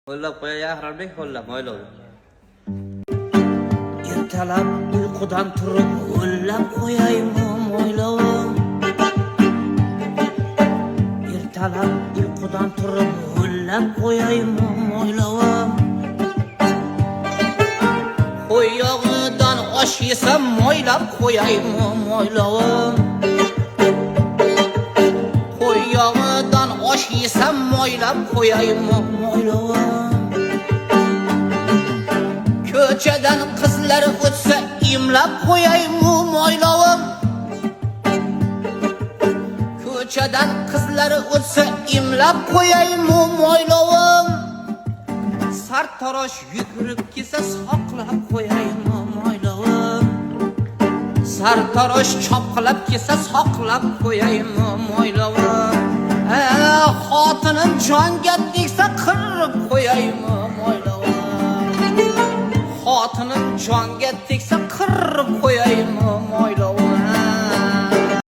Qo'llab qo'yay Ahrorbek, qo'llab mo'ylov. Ertalab uyqudan turib o'ylab qo'yaymi mo'ylovim. Ertalab uyqudan turib o'ylab qo'yaymi mo'ylovim. Qo'y yog'idan osh yesam mo'ylab qo'yaymi mo'ylovim. Qo'y yog'idan osh yesam mo'ylab qo'yaymi mo'ylovim. Ko'chadan qizlar o'tsa imlab qo'yaymi mo'ylovim. Ko'chadan qizlar o'tsa imlab qo'yaymi mo'ylovim. Sartarosh yugurib kelsa soqlab qo'yaymi mo'ylovim. Sartarosh chopqilab kelsa soqlab qo'yaymi mo'ylovim. Xotinim jonga tegsa qirib qo'yaymi mo'ylovim. Xotinim jonga tegsa qirib qo'yaymi